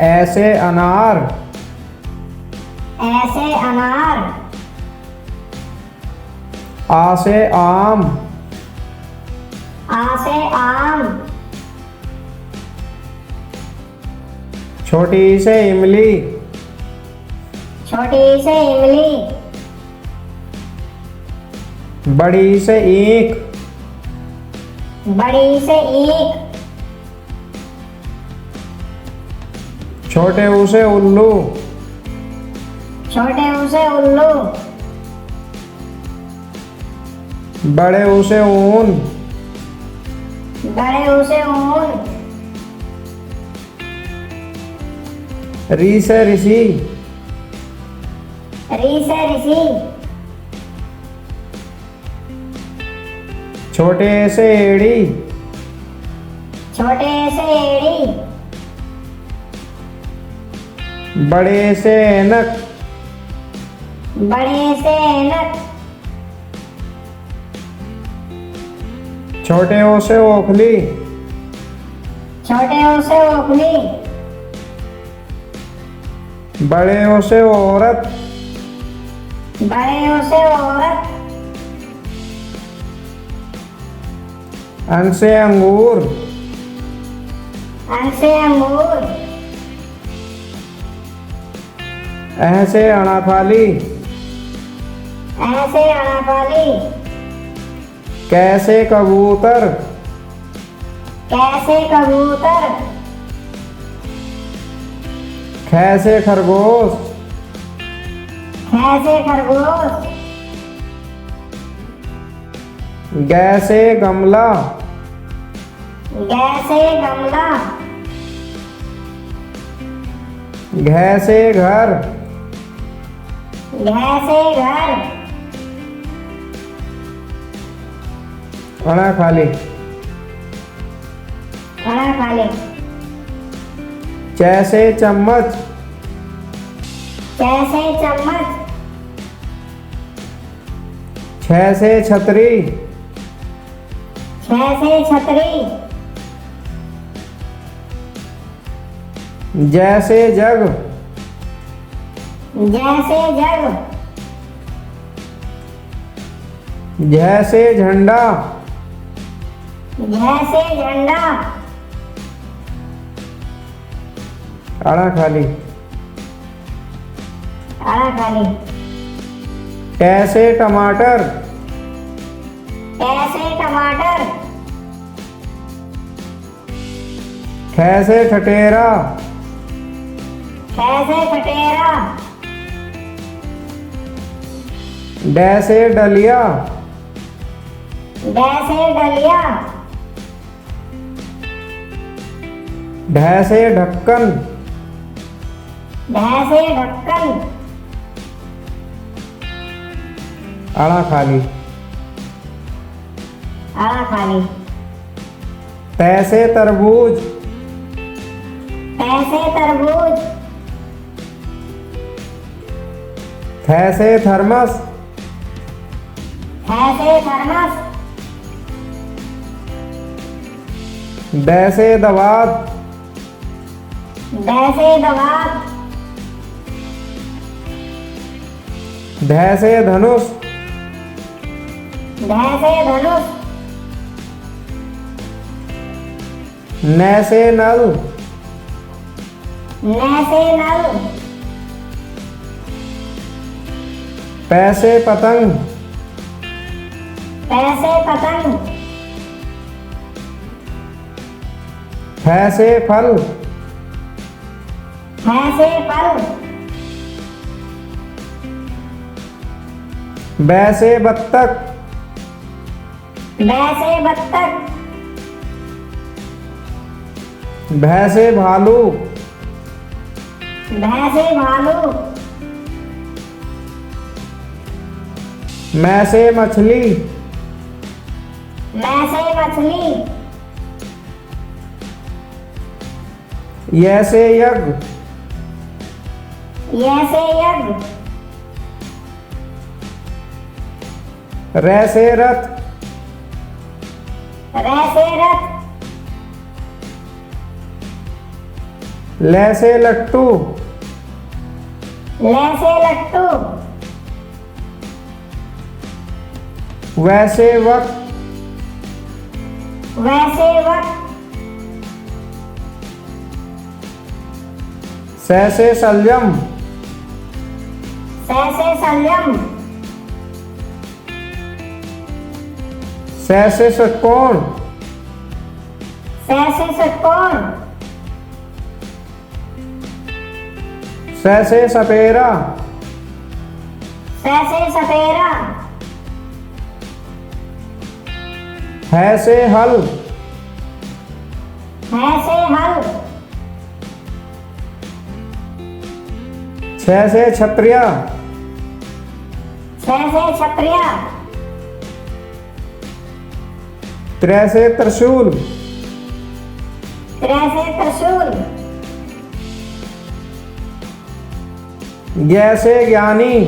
ऐसे अनार। ऐसे अनार। आ से आम। आ से आम। छोटी से इमली। छोटी से इमली। बड़ी से ईंख। बड़ी से ईंख। छोटे ऊ से उल्लू। छोटे ऊ से उल्लू। बड़े ऊ से ऊन। बड़े ऊ से ऊन। री से ऋषि। री से ऋषि। छोटे से एड़ी। छोटे से एड़ी। बड़े से ऐनक। बड़े से ऐनक। छोटे ओ से ओखली। छोटे ओ से ओखली। बड़े ओ से औरत। बड़े ओ से औरत। अन से अंगूर। अन से अंगूर। ऐ से अनाफाली। ऐसे अनाफाली। कैसे कबूतर। कैसे कबूतर। खैसे खरगोश। कैसे खरगोश। गैसे गमला। कैसे गमला। घैसे घर। कैसे घर। अना खाली। खाना खा ले। जैसे चम्मच। कैसे चम्मच। छह से छतरी। कैसे छतरी। जैसे जग। जैसे जग। जैसे झंडा। जैसे झंडा। अना खाली। खाना खा ले। कैसे टमाटर। कैसे टमाटर। कैसे ठटेरा। कैसे ठटेरा। डैसे डलिया। कैसे डलिया। ढैसे ढक्कन। कैसे ढक्कन। अना खाली। खाना खा ले। तैसे तरबूज। कैसे तरबूज। थैसे थर्मस। कैसे थर्मस। दैसे दवात। कैसे दवात। धैसे धनुष। कैसे धनुष। नैसे नल। कैसे नल। पैसे पतंग। कैसे पतंग। फैसे फल। कैसे फल। बैसे बत्तख। वैसे बत्तख। भैसे भालू। भैंसे भालू। मैसे मछली। मैसे मछली। यैसे यज्ञ। यैसे यज्ञ। रैसे रथ। रैसे रथ। ल से लट्टू, ल से लट्टू, व से वक्त, व से वक्त, स से संयम, स से संयम, स से षटकोण, स से षटकोण, स से सपेरा, स से सपेरा, ह से हल, ह से हल, छ से छत्रिया, छ से छत्रिया, त्र से त्रिशूल, त्र से त्रिशूल, ज्ञ से ज्ञानी,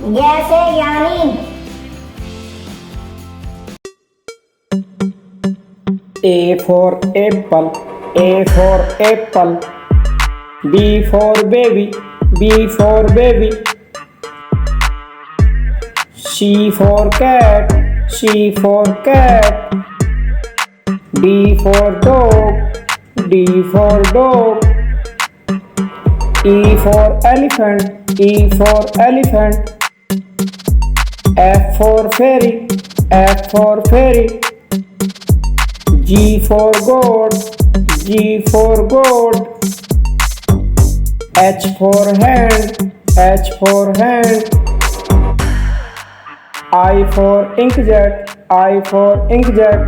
ज्ञ से ज्ञानी, A for apple, A for apple. B for baby, B for baby. C for cat, C for cat. D for dog, D for dog. E for elephant, E for elephant. F for fairy, F for fairy. G for goat, G for goat. H for hand, H for hand. I for inkjet, I for inkjet.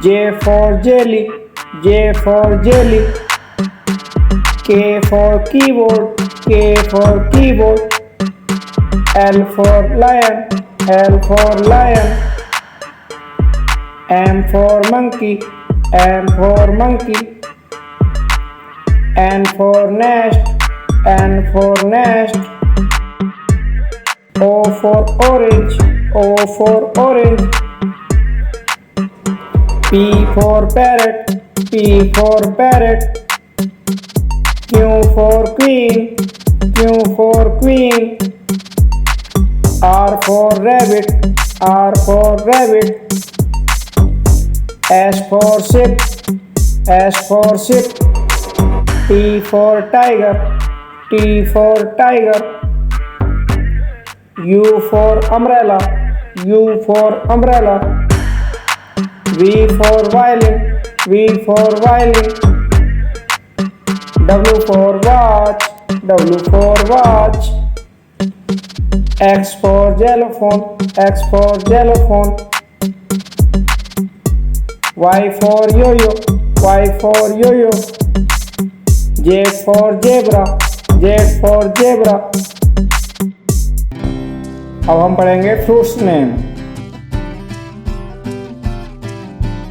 J for jelly, J for jelly. K for keyboard, K for keyboard. L for lion, L for lion. M for monkey, M for monkey. N for nest, N for nest. O for orange, O for orange. P for parrot, P for parrot. Q for queen, Q for queen. R for rabbit, R for rabbit. S for ship, S for ship. T for tiger, T for tiger. U for umbrella, U for umbrella. V for violin, V for violin. W for watch, W for watch. X for xylophone, X for xylophone. Y for yo-yo, Y for yo-yo. Z for zebra, Z for zebra. अब हम पढ़ेंगे fruits name.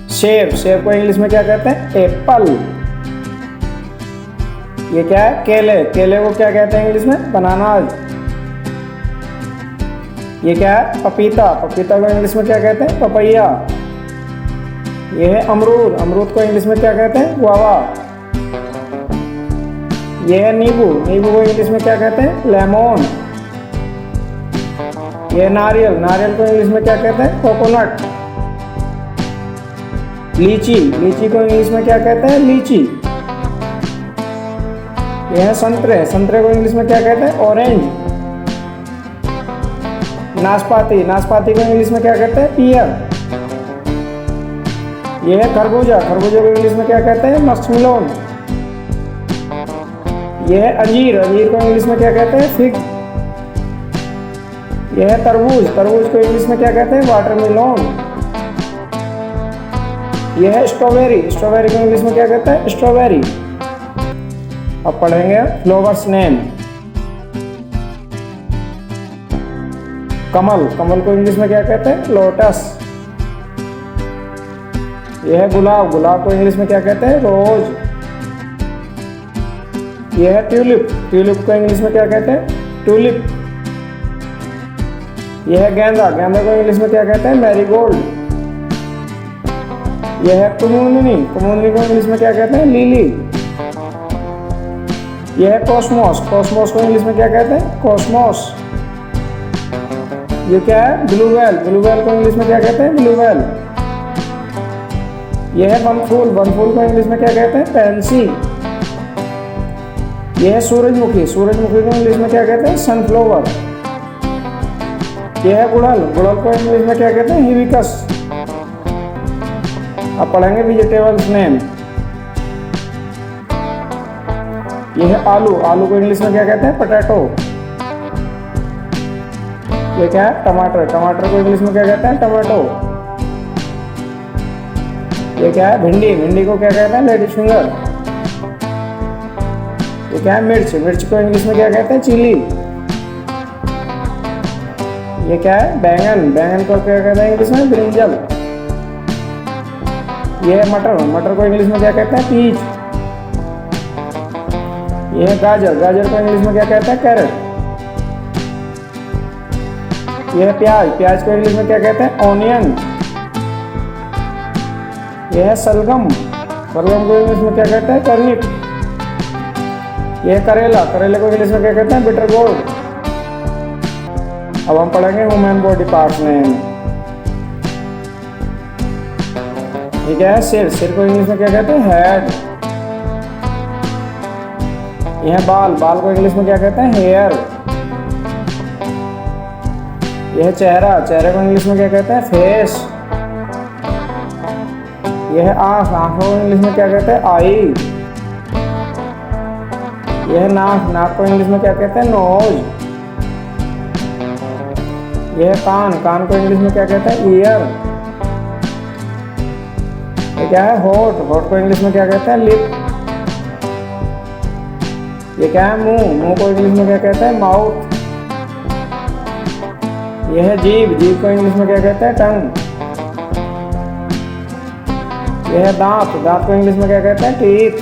सेब, सेब को English में क्या कहते हैं? एप्पल। ये क्या है? केले, केले को क्या कहते हैं इंग्लिश में? बनानाज। ये क्या है? पपीता, पपीता को इंग्लिश में क्या कहते हैं? पपैया। ये है अमरूद, अमरूद को इंग्लिश में क्या कहते हैं? गुआवा। ये है नींबू, नींबू को इंग्लिश में क्या कहते हैं? लेमन। ये है नारियल, नारियल को इंग्लिश में क्या कहते हैं? कोकोनट। लीची, लीची को इंग्लिश में क्या कहते हैं? लीची। ये है संतरे, संतरे को इंग्लिश में क्या कहते हैं? ऑरेंज। नाशपाती, नाशपाती को इंग्लिश में क्या कहते हैं? पियर। ये है खरबूजा, खरबूजे को इंग्लिश में क्या कहते हैं? मस्कमेलन। ये है अंजीर, अंजीर को इंग्लिश में क्या कहते हैं? फिग। ये है तरबूज, तरबूज को इंग्लिश में क्या कहते हैं? वाटरमेलन। ये है स्ट्रॉबेरी, स्ट्रॉबेरी को इंग्लिश में क्या कहते हैं? स्ट्रॉबेरी। अब पढ़ेंगे फ्लावर्स नेम। कमल, कमल को इंग्लिश में क्या कहते हैं? लोटस। यह है गुलाब, गुलाब को इंग्लिश में क्या कहते हैं? रोज। यह है ट्यूलिप, ट्यूलिप को इंग्लिश में क्या कहते हैं? ट्यूलिप। यह है गेंदा, गेंदा को इंग्लिश में क्या कहते हैं? मैरीगोल्ड। यह है कुमुदनी, कुमुदनी को इंग्लिश में क्या कहते हैं? लिली। यह है कॉस्मोस, कॉस्मोस को इंग्लिश में क्या कहते हैं? कॉस्मोस। ये क्या है? ब्लू व्हेल, ब्लू व्हेल को इंग्लिश में क्या कहते हैं? Blue whale. यह है वनफूल, वनफूल को इंग्लिश में क्या कहते हैं? पैंसी। यह है सूरजमुखी, सूरजमुखी को इंग्लिश में क्या कहते हैं? सनफ्लावर। यह है गुड़हल, गुड़हल को इंग्लिश में क्या कहते हैं? हिबिस्कस। अब पढ़ेंगे वेजिटेबल्स नेम। यह है आलू, आलू को इंग्लिश में क्या कहते हैं? पोटैटो। ये क्या है? टमाटर, टमाटर को इंग्लिश में क्या कहते हैं? टमाटो। ये क्या है? भिंडी, भिंडी को क्या कहते हैं? Ladies finger. ये क्या है? मिर्च, मिर्च को इंग्लिश में क्या कहते हैं? चिली। ये क्या है? बैंगन, बैंगन को क्या कहते हैं इंग्लिश में? ब्रिंजल। ये है मटर, मटर को इंग्लिश में क्या कहते हैं? पीच। ये है गाजर, गाजर को इंग्लिश में क्या कहते हैं? कैरेट। यह है प्याज, प्याज को इंग्लिश में क्या कहते हैं? ऑनियन। यह है सलगम, सलगम को इंग्लिश में क्या कहते हैं? टर्निप। यह है करेला, करेले को इंग्लिश में क्या कहते हैं? Bitter gourd. अब हम पढ़ेंगे ह्यूमन बॉडी पार्ट्स नेम। ये क्या है? सिर, सिर को इंग्लिश में क्या कहते हैं? हेड। यह है बाल, बाल को इंग्लिश में क्या कहते हैं? हेयर। यह है चेहरा, चेहरे को इंग्लिश में क्या कहते हैं? फेस। यह है आँख, आँखों को इंग्लिश में क्या कहते हैं? आई। यह है नाक, नाक को इंग्लिश में क्या कहते हैं? नोज। यह है कान, कान को इंग्लिश में क्या कहते हैं? ईयर। ये क्या है? होठ, होठ को इंग्लिश में क्या कहते हैं? लिप। ये क्या है? मुंह, मुंह को इंग्लिश में क्या कहते हैं? माउथ। यह है जीभ, जीभ को इंग्लिश में क्या कहते हैं? टंग। यह है दांत, दांत को इंग्लिश में क्या कहते हैं? टीथ।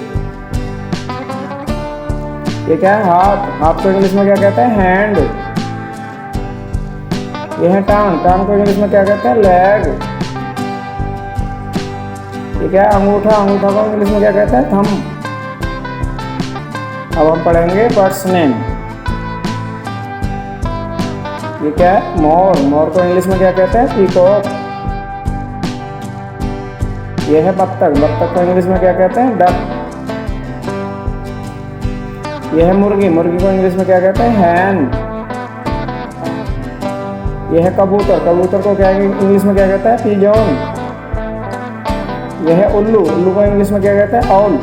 ये क्या है? हाथ, हाथ को इंग्लिश में क्या कहते हैं? हैंड। यह है टांग, टांग को इंग्लिश में क्या कहते हैं? लेग। ये क्या है? अंगूठा, अंगूठा को इंग्लिश में क्या कहते हैं? थंब। अब हम पढ़ेंगे बर्ड्स नेम। ये क्या है? मोर, मोर को इंग्लिश में क्या कहते हैं? पीकॉक। ये है बत्तख, बत्तख को इंग्लिश में क्या कहते हैं? डक। ये है मुर्गी, मुर्गी को इंग्लिश में क्या कहते हैं? हैन। ये है कबूतर, कबूतर को क्या इंग्लिश में क्या कहते हैं? पिजॉन। यह है उल्लू, उल्लू को इंग्लिश में क्या कहते हैं? ऑल।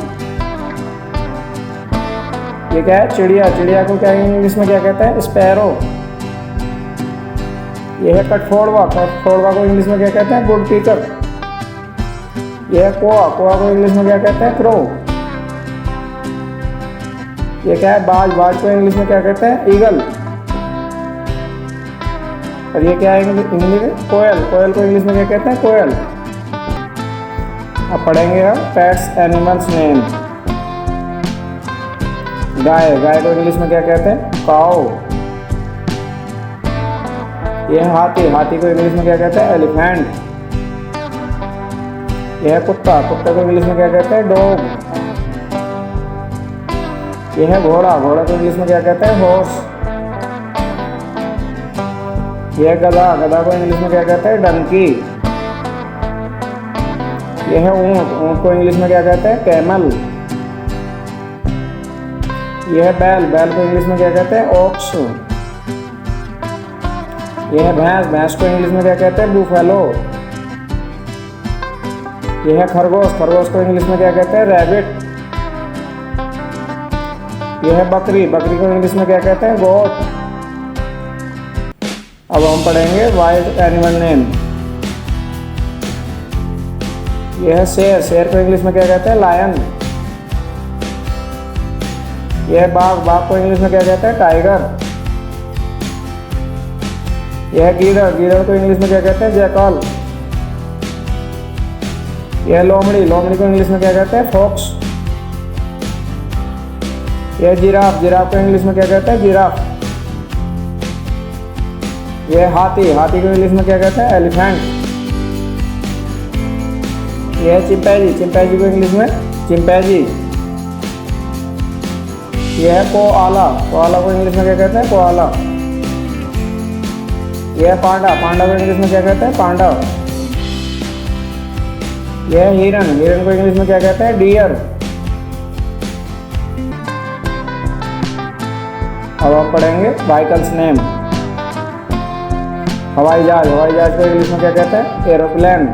ये क्या है? चिड़िया, चिड़िया को क्या इंग्लिश में क्या कहते हैं? स्पैरो। यह है कठफोड़वा, कठफोड़वा को इंग्लिश में क्या कहते हैं? वुड पीकर। यह है कोआ, कोआ को इंग्लिश में क्या कहते हैं? क्रो। यह क्या है? बाज, बाज को इंग्लिश में क्या कहते हैं? ईगल। और ये क्या है इंग्लिश में? कोयल, कोयल को इंग्लिश में क्या कहते हैं? कोयल। अब पढ़ेंगे हम पेट्स एनिमल्स नेम। गाय, गाय को इंग्लिश में क्या कहते हैं? काऊ। यह है हाथी, हाथी को इंग्लिश में क्या कहते हैं? एलिफेंट। यह है कुत्ता, कुत्ते को इंग्लिश में क्या कहते हैं? डॉग। यह है घोड़ा, घोड़ा को इंग्लिश में क्या कहते हैं? हॉर्स। यह है गधा, गधा को इंग्लिश में क्या कहते हैं? डंकी। यह है ऊंट, ऊंट को इंग्लिश में क्या कहते हैं? कैमल। यह है बैल, बैल को इंग्लिश में क्या कहते हैं? ऑक्स। यह है भैंस, भैंस को इंग्लिश में क्या कहते हैं? बूफेलो। यह है खरगोश, खरगोश को इंग्लिश में क्या कहते हैं? रैबिट। यह है बकरी, बकरी को इंग्लिश में क्या कहते हैं? गोट। अब हम पढ़ेंगे वाइल्ड एनिमल नेम। यह है शेर, शेर को इंग्लिश में क्या कहते हैं? लायन। यह है बाघ, बाघ को इंग्लिश में क्या कहते हैं? टाइगर। यह है गीदड़, गीदड़ को इंग्लिश में क्या कहते हैं? जैकल। यह है लोमड़ी, लोमड़ी को इंग्लिश में क्या कहते हैं? फॉक्स। यह है जिराफ, जिराफ को इंग्लिश में क्या कहते हैं? जिराफ। यह है हाथी, हाथी को इंग्लिश में क्या कहते हैं? एलिफेंट। ये है चिंपैंजी, चिंपैंजी को इंग्लिश में चिंपैंजी। ये है कोआला, कोआला को इंग्लिश में क्या कहते हैं? कोआला। ये है पांडा, पांडा को इंग्लिश में क्या कहते हैं? पांडा। ये है हिरन, हिरन को इंग्लिश में क्या कहते हैं? डियर। अब हम पढ़ेंगे व्हीकल्स नेम। हवाई जहाज, हवाई जहाज को इंग्लिश में क्या कहते हैं? एरोप्लेन।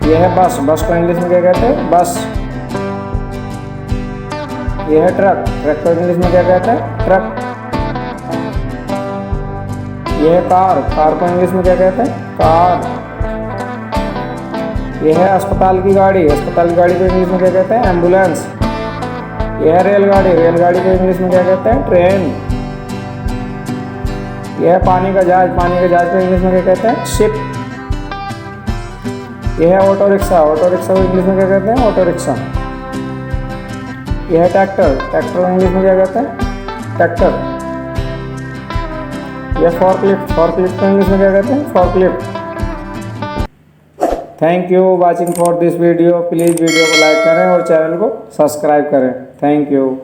यह है बस, बस को इंग्लिश में क्या कहते हैं? बस। यह है ट्रक, ट्रक को इंग्लिश में क्या कहते हैं? ट्रक। यह है कार, कार को इंग्लिश में क्या कहते हैं? कार। यह है अस्पताल की गाड़ी, अस्पताल की गाड़ी को इंग्लिश में क्या कहते हैं? एम्बुलेंस। यह है रेलगाड़ी, रेलगाड़ी को इंग्लिश में क्या कहते हैं? ट्रेन। यह है पानी का जहाज, पानी के जहाज को इंग्लिश में क्या कहते हैं? शिप। यह है ऑटो रिक्शा, ऑटो रिक्शा को इंग्लिश में क्या कहते हैं? Auto rickshaw. यह है ट्रैक्टर, ट्रैक्टर को इंग्लिश में क्या कहते हैं? ट्रैक्टर। यह फॉर्कलिफ्ट, फॉर्कलिफ्ट को इंग्लिश में क्या कहते हैं? Forklift. Thank you watching for this video. Please video को लाइक करें और चैनल को सब्सक्राइब करें। Thank you.